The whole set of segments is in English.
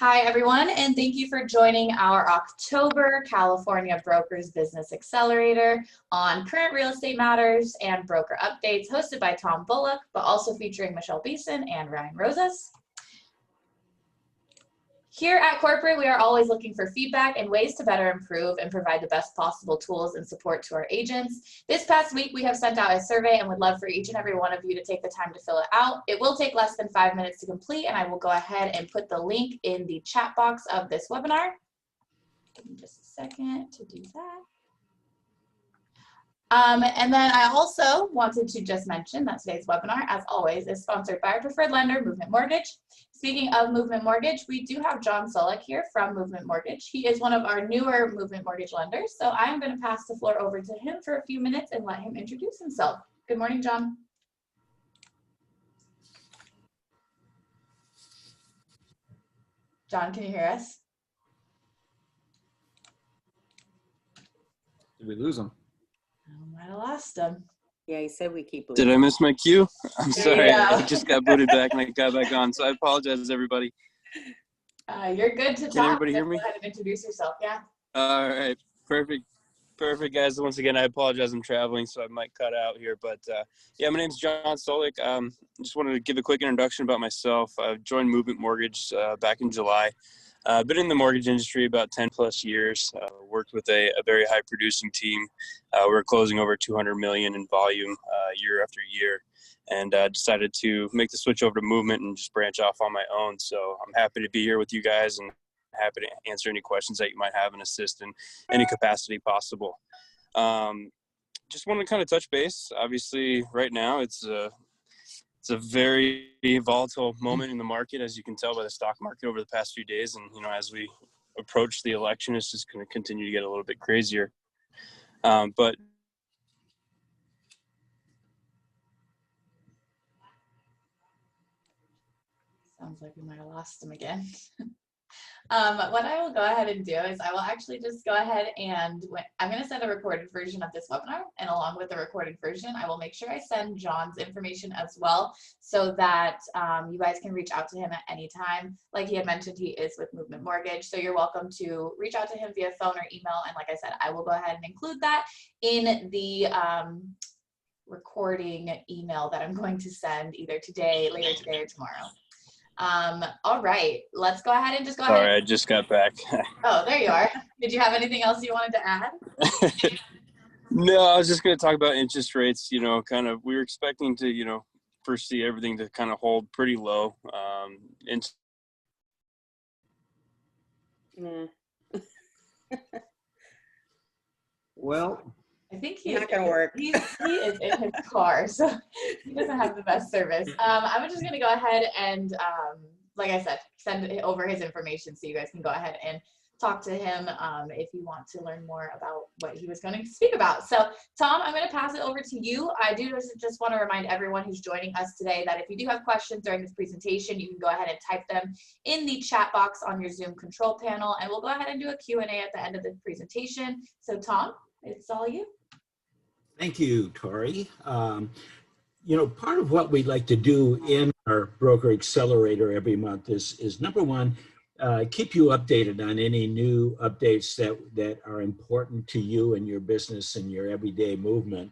Hi, everyone, and thank you for joining our October California Brokers Business Accelerator on current real estate matters and broker updates, hosted by Tom Bullock, but also featuring Michelle Beeson and Ryan Rosas. Here at Corporate, we are always looking for feedback and ways to better improve and provide the best possible tools and support to our agents. This past week, we have sent out a survey and would love for each and every one of you to take the time to fill it out. It will take less than 5 minutes to complete, and I will go ahead and put the link in the chat box of this webinar. Give me just a second to do that. And then I also wanted to just mention that today's webinar, as always, is sponsored by our preferred lender, Movement Mortgage. Speaking of Movement Mortgage, we do have John Bullock here from Movement Mortgage. He is one of our newer Movement Mortgage lenders, so I am going to pass the floor over to him for a few minutes and let him introduce himself. Good morning, John. John, can you hear us? Did we lose him? I might have lost him. Yeah, he said we keep losing. Did I miss my cue? I'm sorry. Yeah. I just got booted back and I got back on, so I apologize, everybody. You're good to talk. Can everybody hear me? Go ahead and introduce yourself. Yeah. All right. Perfect. Perfect, guys. Once again, I apologize. I'm traveling, so I might cut out here. But, yeah, my name's John Bullock. Just wanted to give a quick introduction about myself. I joined Movement Mortgage back in July. Been in the mortgage industry about 10 plus years. Worked with a very high producing team. We're closing over 200 million in volume year after year, and decided to make the switch over to Movement and just branch off on my own. So I'm happy to be here with you guys and happy to answer any questions that you might have and assist in any capacity possible. Just want to kind of touch base. Obviously, right now it's a very volatile moment in the market, as you can tell by the stock market over the past few days. And, as we approach the election, it's just going to continue to get a little bit crazier. But Sounds like we might have lost him again. What I will go ahead and do is I will actually just go ahead and I'm going to send a recorded version of this webinar, and along with the recorded version, I will make sure I send John's information as well, so that you guys can reach out to him at any time. Like he had mentioned, he is with Movement Mortgage, so you're welcome to reach out to him via phone or email. And like I said, I will go ahead and include that in the recording email that I'm going to send either today, later today, or tomorrow. All right, let's go ahead and just go ahead. Sorry, I just got back. Oh, there you are. Did you have anything else you wanted to add? No, I was just going to talk about interest rates. We were expecting to, foresee everything to kind of hold pretty low. Well, I think he's not going to work. He is in his car, so he doesn't have the best service. I'm just going to go ahead and, like I said, send over his information so you guys can go ahead and talk to him if you want to learn more about what he was going to speak about. So, Tom, I'm going to pass it over to you. I do just want to remind everyone who's joining us today that if you do have questions during this presentation, you can go ahead and type them in the chat box on your Zoom control panel, and we'll go ahead and do a Q&A at the end of the presentation. So, Tom, it's all you. thank you, Tori. Part of what we'd like to do in our Broker Accelerator every month is number one, keep you updated on any new updates that are important to you and your business and your everyday movement.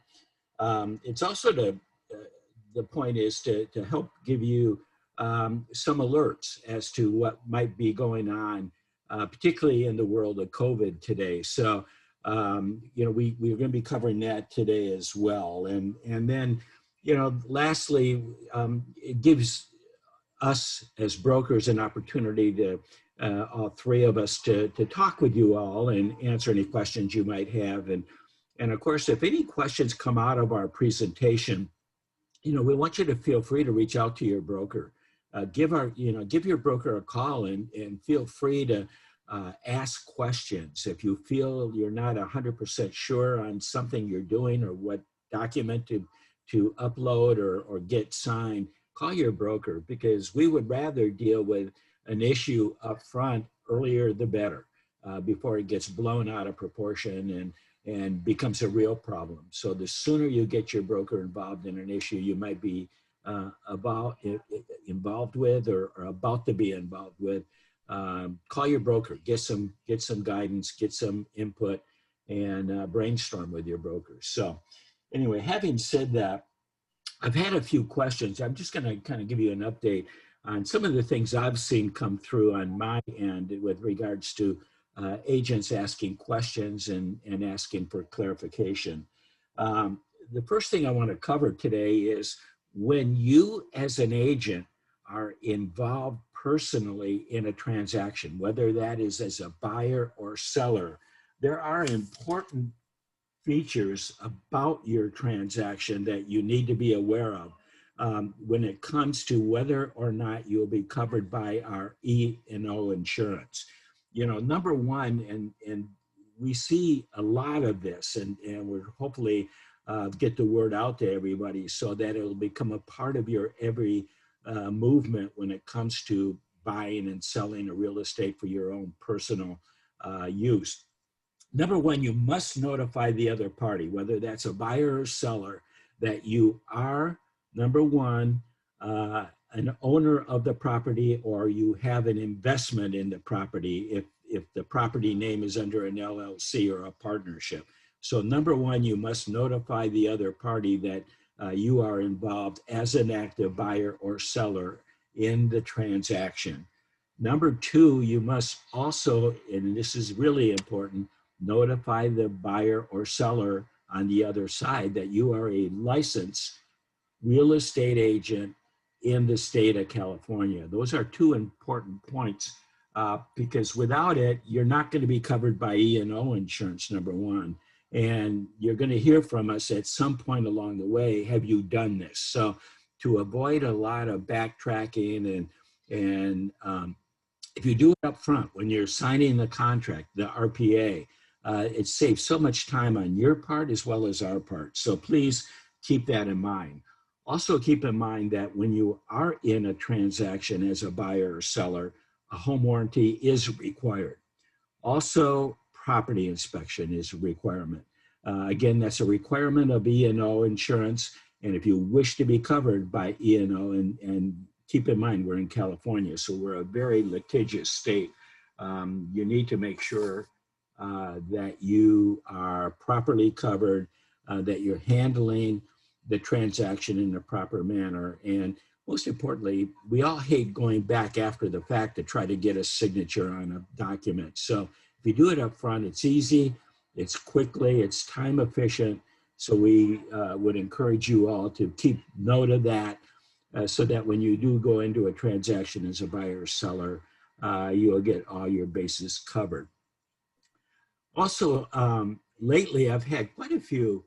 It's also the point is to help give you some alerts as to what might be going on, particularly in the world of COVID today. So, we're going to be covering that today as well. And then, lastly, it gives us as brokers an opportunity to, all three of us, to talk with you all and answer any questions you might have. And of course, if any questions come out of our presentation, we want you to feel free to reach out to your broker. Give your broker a call and feel free to ask questions. If you feel you're not 100% sure on something you're doing or what document to upload or get signed, call your broker, because we would rather deal with an issue up front, earlier the better, before it gets blown out of proportion and becomes a real problem. So the sooner you get your broker involved in an issue you might be involved with or about to be involved with, call your broker, get some guidance, get some input, and brainstorm with your brokers. So anyway, having said that, I've had a few questions. I'm just going to kind of give you an update on some of the things I've seen come through on my end with regards to agents asking questions and asking for clarification. The first thing I want to cover today is when you as an agent are involved personally in a transaction, whether that is as a buyer or seller, there are important features about your transaction that you need to be aware of when it comes to whether or not you'll be covered by our E&O insurance. You know, number one, and we see a lot of this, and we're hopefully get the word out to everybody so that it'll become a part of your every movement when it comes to buying and selling a real estate for your own personal use. Number one, you must notify the other party, whether that's a buyer or seller, that you are, number one, an owner of the property, or you have an investment in the property if the property name is under an LLC or a partnership. So number one, you must notify the other party that you are involved as an active buyer or seller in the transaction. Number two, you must also, and this is really important, notify the buyer or seller on the other side that you are a licensed real estate agent in the state of California. Those are two important points because without it, you're not going to be covered by E&O insurance, number one. And you're going to hear from us at some point along the way, have you done this? So to avoid a lot of backtracking and if you do it up front when you're signing the contract, the RPA, it saves so much time on your part as well as our part. So please keep that in mind. Also keep in mind that when you are in a transaction as a buyer or seller, a home warranty is required. Also, property inspection is a requirement. Again, that's a requirement of E&O insurance. And if you wish to be covered by E&O, and keep in mind, we're in California, so we're a very litigious state. You need to make sure that you are properly covered, that you're handling the transaction in the proper manner. And most importantly, we all hate going back after the fact to try to get a signature on a document. So if you do it up front, it's easy, it's quickly, it's time efficient. So we would encourage you all to keep note of that so that when you do go into a transaction as a buyer or seller, you'll get all your bases covered. Also, lately I've had quite a few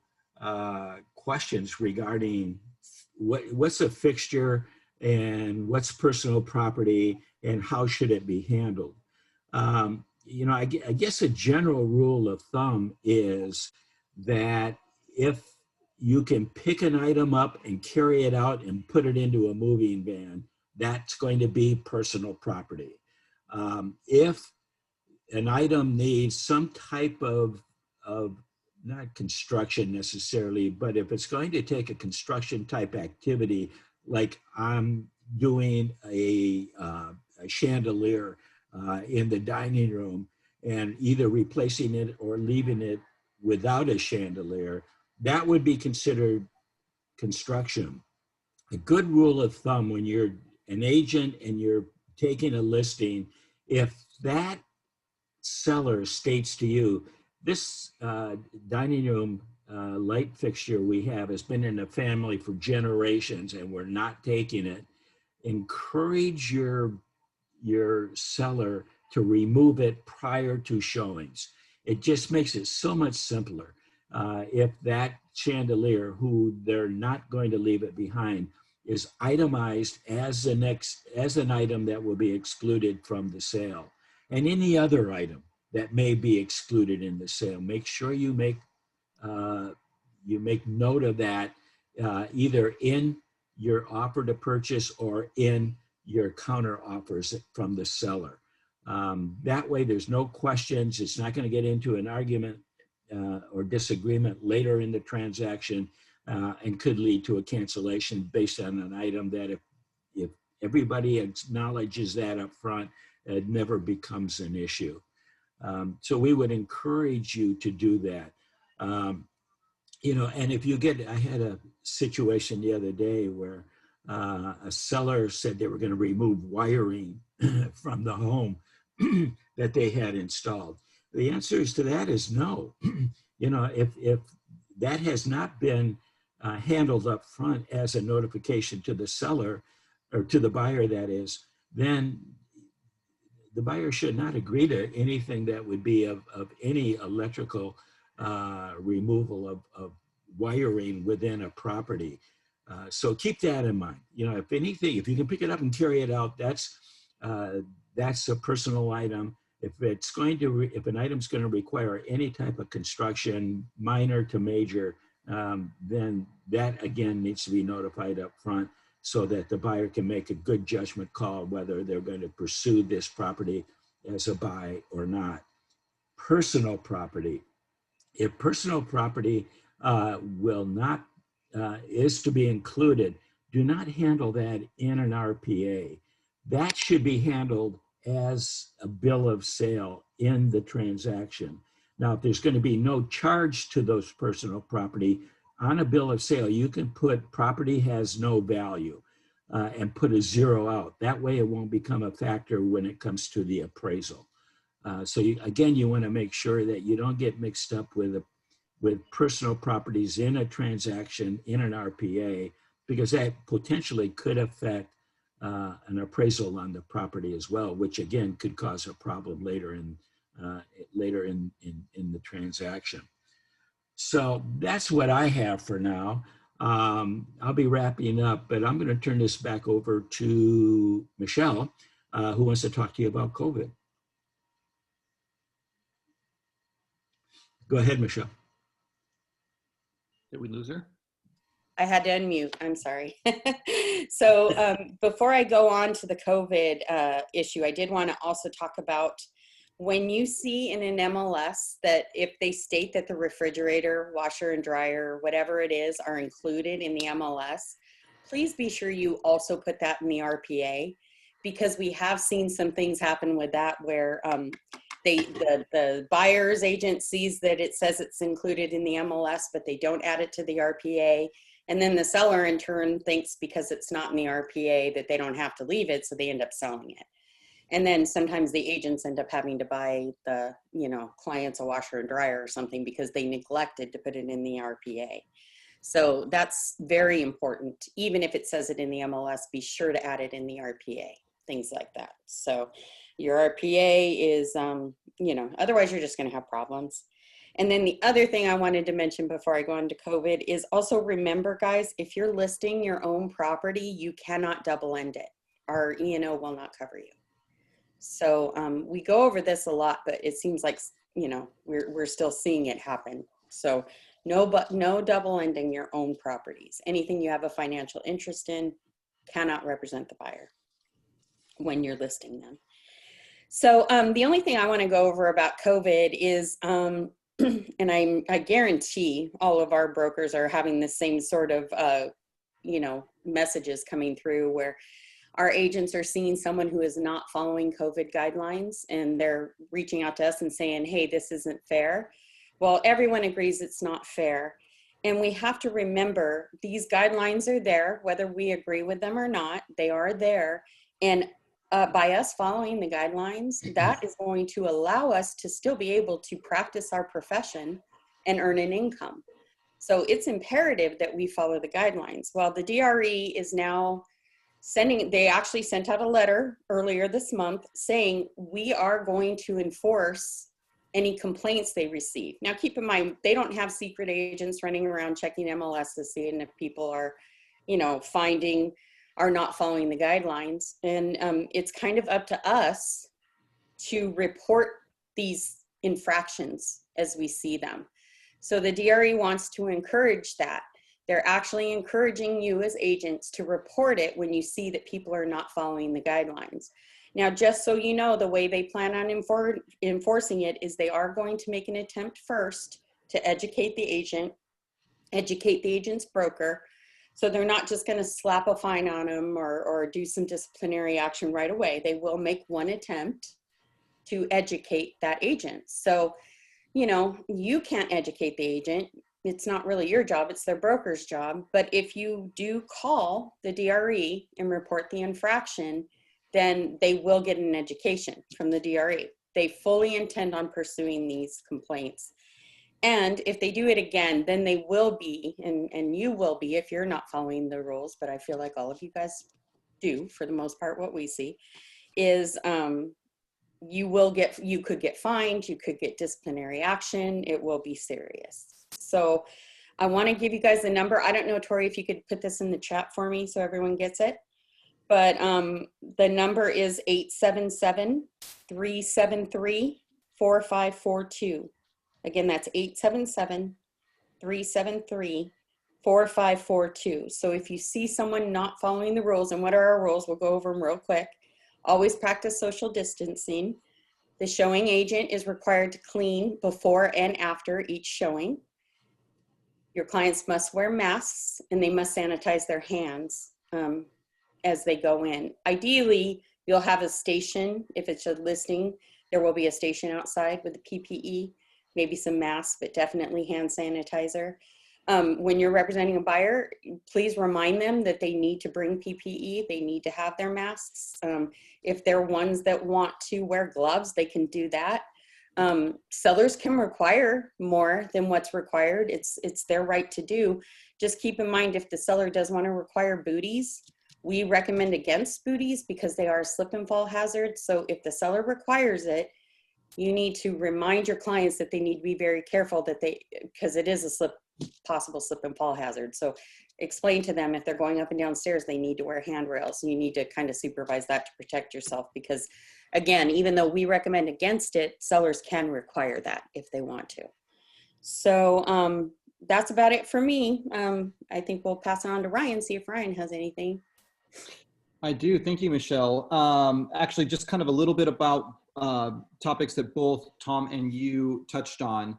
questions regarding what's a fixture and what's personal property and how should it be handled. You know, I guess a general rule of thumb is that if you can pick an item up and carry it out and put it into a moving van, that's going to be personal property. If an item needs some type of not construction necessarily, but if it's going to take a construction type activity, like I'm doing a chandelier in the dining room and either replacing it or leaving it without a chandelier, that would be considered construction. A good rule of thumb when you're an agent and you're taking a listing, if that seller states to you, this dining room light fixture we have has been in the family for generations and we're not taking it, encourage your seller to remove it prior to showings. It just makes it so much simpler. If that chandelier, who they're not going to leave it behind, is itemized as an item that will be excluded from the sale, and any other item that may be excluded in the sale, make sure you make note of that either in your offer to purchase or in your counter offers from the seller. That way there's no questions. It's not going to get into an argument or disagreement later in the transaction and could lead to a cancellation based on an item that if everybody acknowledges that up front, it never becomes an issue. So we would encourage you to do that. And if you get, I had a situation the other day where a seller said they were going to remove wiring from the home that they had installed. The answer to that is no. If that has not been handled up front as a notification to the seller, or to the buyer, that is, then the buyer should not agree to anything that would be of any electrical removal of wiring within a property. So keep that in mind. If anything, if you can pick it up and carry it out, that's a personal item. If an item's going to require any type of construction, minor to major, then that again needs to be notified up front so that the buyer can make a good judgment call whether they're going to pursue this property as a buy or not. Personal property. If personal property is to be included, do not handle that in an RPA. That should be handled as a bill of sale in the transaction. Now, if there's going to be no charge to those personal property on a bill of sale, you can put property has no value and put a 0 out. That way it won't become a factor when it comes to the appraisal. So you want to make sure that you don't get mixed up with personal properties in a transaction in an RPA, because that potentially could affect an appraisal on the property as well, which again could cause a problem later in the transaction. So that's what I have for now. I'll be wrapping up, but I'm going to turn this back over to Michelle, who wants to talk to you about COVID. Go ahead, Michelle. Did we lose her? I had to unmute. I'm sorry. So before I go on to the COVID issue, I did want to also talk about when you see in an MLS that if they state that the refrigerator, washer and dryer, whatever it is, are included in the MLS, please be sure you also put that in the RPA, because we have seen some things happen with that where the buyer's agent sees that it says it's included in the MLS, but they don't add it to the RPA. And then the seller in turn thinks because it's not in the RPA that they don't have to leave it, so they end up selling it. And then sometimes the agents end up having to buy the, clients a washer and dryer or something because they neglected to put it in the RPA. So that's very important. Even if it says it in the MLS, be sure to add it in the RPA, things like that. So your RPA is, otherwise you're just going to have problems. And then the other thing I wanted to mention before I go on to COVID is also remember, guys, if you're listing your own property, you cannot double end it. Our E&O will not cover you. So we go over this a lot, but it seems like, we're still seeing it happen. So no double ending your own properties. Anything you have a financial interest in cannot represent the buyer when you're listing them. So the only thing I want to go over about COVID is, and I guarantee all of our brokers are having the same sort of, messages coming through where our agents are seeing someone who is not following COVID guidelines and they're reaching out to us and saying, hey, this isn't fair. Well, everyone agrees it's not fair. And we have to remember these guidelines are there, whether we agree with them or not, they are there. And by us following the guidelines, that is going to allow us to still be able to practice our profession and earn an income. So it's imperative that we follow the guidelines. Well, the DRE is now they actually sent out a letter earlier this month saying we are going to enforce any complaints they receive. Now, keep in mind, they don't have secret agents running around checking MLS to see if people are, are not following the guidelines. And it's kind of up to us to report these infractions as we see them. So the DRE wants to encourage that. They're actually encouraging you as agents to report it when you see that people are not following the guidelines. Now, just so you know, the way they plan on enforcing it is they are going to make an attempt first to educate the agent, educate the agent's broker, So they're not just going to slap a fine on them or do some disciplinary action right away. They will make one attempt to educate that agent. So, you know, you can't educate the agent. It's not really your job, it's their broker's job. But if you do call the DRE and report the infraction, then they will get an education from the DRE. They fully intend on pursuing these complaints. And if they do it again, then they will be, and you will be if you're not following the rules, but I feel like all of you guys do for the most part. What we see is you could get fined, you could get disciplinary action. It will be serious. So I want to give you guys the number. I don't know, Tori, if you could put this in the chat for me so everyone gets it. But the number is 877-373-4542. Again, that's 877-373-4542. So if you see someone not following the rules, and what are our rules? We'll go over them real quick. Always practice social distancing. The showing agent is required to clean before and after each showing. Your clients must wear masks and they must sanitize their hands as they go in. Ideally, you'll have a station. If it's a listing, there will be a station outside with the PPE, maybe some masks, but definitely hand sanitizer. When you're representing a buyer, please remind them that they need to bring PPE. They need to have their masks. If they're ones that want to wear gloves, they can do that. Sellers can require more than what's required. It's their right to do. Just keep in mind, if the seller does want to require booties, we recommend against booties because they are a slip and fall hazard. So if the seller requires it, you need to remind your clients that they need to be very careful because it is a possible slip and fall hazard. So explain to them if they're going up and down stairs, they need to wear handrails. You need to kind of supervise that to protect yourself because, again, even though we recommend against it, sellers can require that if they want to. So that's about it for me. I think we'll pass it on to Ryan, see if Ryan has anything. I do. Thank you, Michelle. Actually, just kind of a little bit about topics that both Tom and you touched on.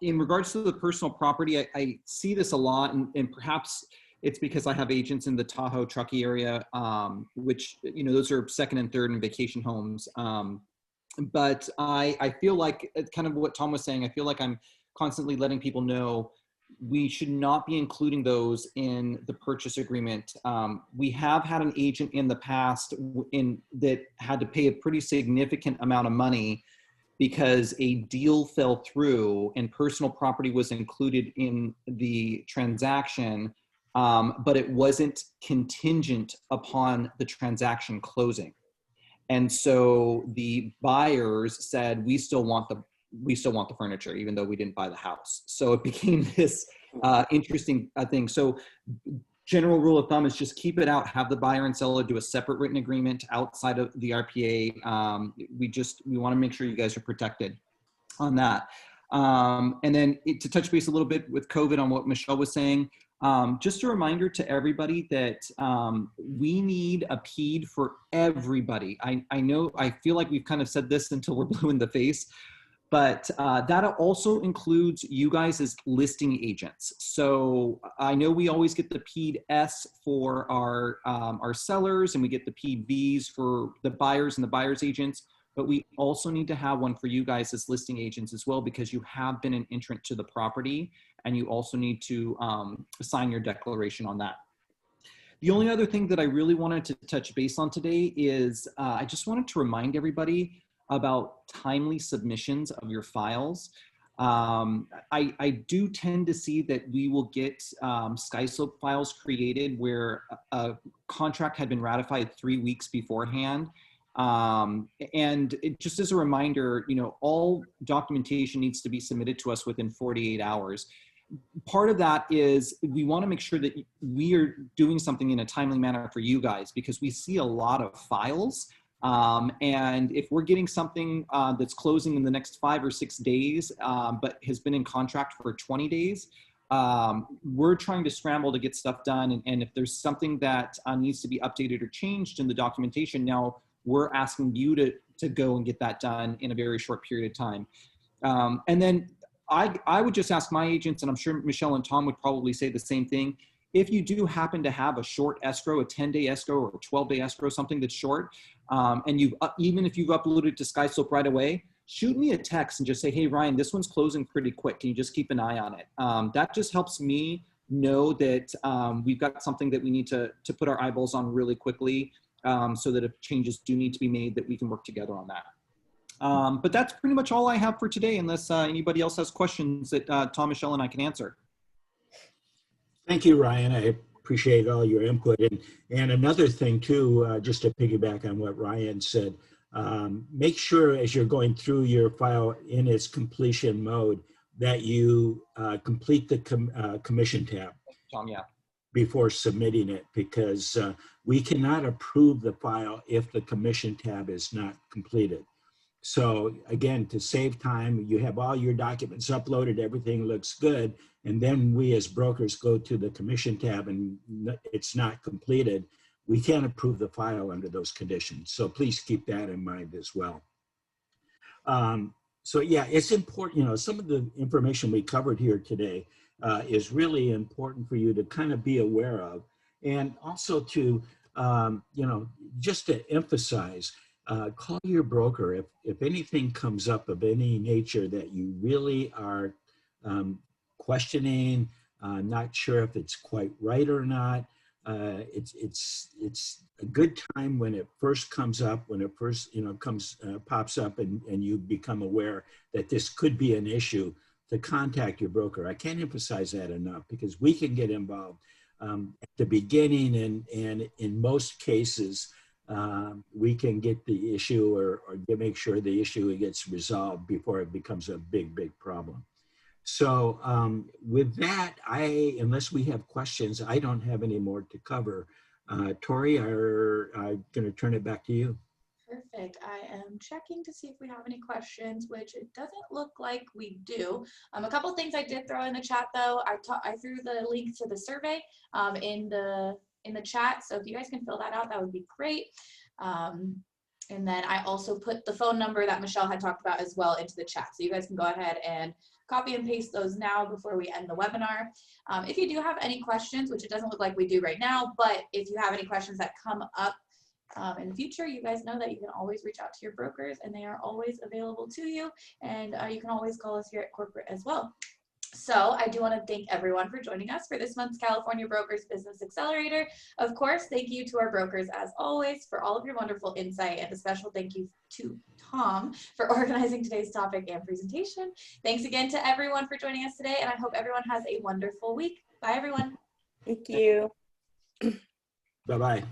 In regards to the personal property, I see this a lot, and perhaps it's because I have agents in the Tahoe, Truckee area, which, you know, those are second and third and vacation homes. But I feel like, kind of what Tom was saying, I feel like I'm constantly letting people know we should not be including those in the purchase agreement. We have had an agent in the past that had to pay a pretty significant amount of money because a deal fell through and personal property was included in the transaction, but it wasn't contingent upon the transaction closing. And so the buyers said, we still want the furniture, even though we didn't buy the house. So it became this interesting thing. So general rule of thumb is just keep it out, have the buyer and seller do a separate written agreement outside of the RPA. We want to make sure you guys are protected on that. And then to touch base a little bit with COVID on what Michelle was saying, just a reminder to everybody that we need a PED for everybody. I know, I feel like we've kind of said this until we're blue in the face, but that also includes you guys as listing agents. So I know we always get the PED S for our sellers, and we get the PED Vs for the buyers and the buyers agents, but we also need to have one for you guys as listing agents as well, because you have been an entrant to the property, and you also need to sign your declaration on that. The only other thing that I really wanted to touch base on today is I just wanted to remind everybody about timely submissions of your files. I do tend to see that we will get SkySlope files created where a contract had been ratified 3 weeks beforehand. And just as a reminder, you know, all documentation needs to be submitted to us within 48 hours. Part of that is we want to make sure that we are doing something in a timely manner for you guys, because we see a lot of files. And if we're getting something that's closing in the next 5 or 6 days, but has been in contract for 20 days, we're trying to scramble to get stuff done. And if there's something that needs to be updated or changed in the documentation, now we're asking you to go and get that done in a very short period of time. And then I would just ask my agents, and I'm sure Michelle and Tom would probably say the same thing. If you do happen to have a short escrow, a 10-day escrow or a 12-day escrow, something that's short, and even if you've uploaded to SkySlope right away, shoot me a text and just say, hey, Ryan, this one's closing pretty quick. Can you just keep an eye on it? That just helps me know that we've got something that we need to put our eyeballs on really quickly, so that if changes do need to be made, that we can work together on that. But that's pretty much all I have for today, unless anybody else has questions that Tom, Michelle, and I can answer. Thank you, Ryan. I appreciate all your input. And another thing too, just to piggyback on what Ryan said, make sure as you're going through your file in its completion mode that you complete the commission tab. Tom, yeah. Before submitting it, because we cannot approve the file if the commission tab is not completed. So again, to save time, you have all your documents uploaded, everything looks good, and then we as brokers go to the commission tab and it's not completed. We can't approve the file under those conditions. So please keep that in mind as well. So yeah, it's important, you know, some of the information we covered here today is really important for you to kind of be aware of. And also to, you know, just to emphasize, call your broker if anything comes up of any nature that you really are questioning, not sure if it's quite right or not. It's a good time when it first comes up, when it first, you know, pops up and you become aware that this could be an issue, to contact your broker. I can't emphasize that enough, because we can get involved at the beginning, and in most cases, we can get the issue or make sure the issue gets resolved before it becomes a big problem. So with that, unless we have questions, I don't have any more to cover. Tori, I'm going to turn it back to you. Perfect. I am checking to see if we have any questions, which it doesn't look like we do. A couple things I did throw in the chat though. I threw the link to the survey in the chat. So if you guys can fill that out, that would be great. And then I also put the phone number that Michelle had talked about as well into the chat. So you guys can go ahead and copy and paste those now before we end the webinar. If you do have any questions, which it doesn't look like we do right now, but if you have any questions that come up in the future, you guys know that you can always reach out to your brokers, and they are always available to you. And you can always call us here at corporate as well. So I do want to thank everyone for joining us for this month's California Brokers Business Accelerator. Of course, thank you to our brokers as always for all of your wonderful insight, and a special thank you to Tom for organizing today's topic and presentation. Thanks again to everyone for joining us today, and I hope everyone has a wonderful week. Bye, everyone. Thank you. Bye-bye.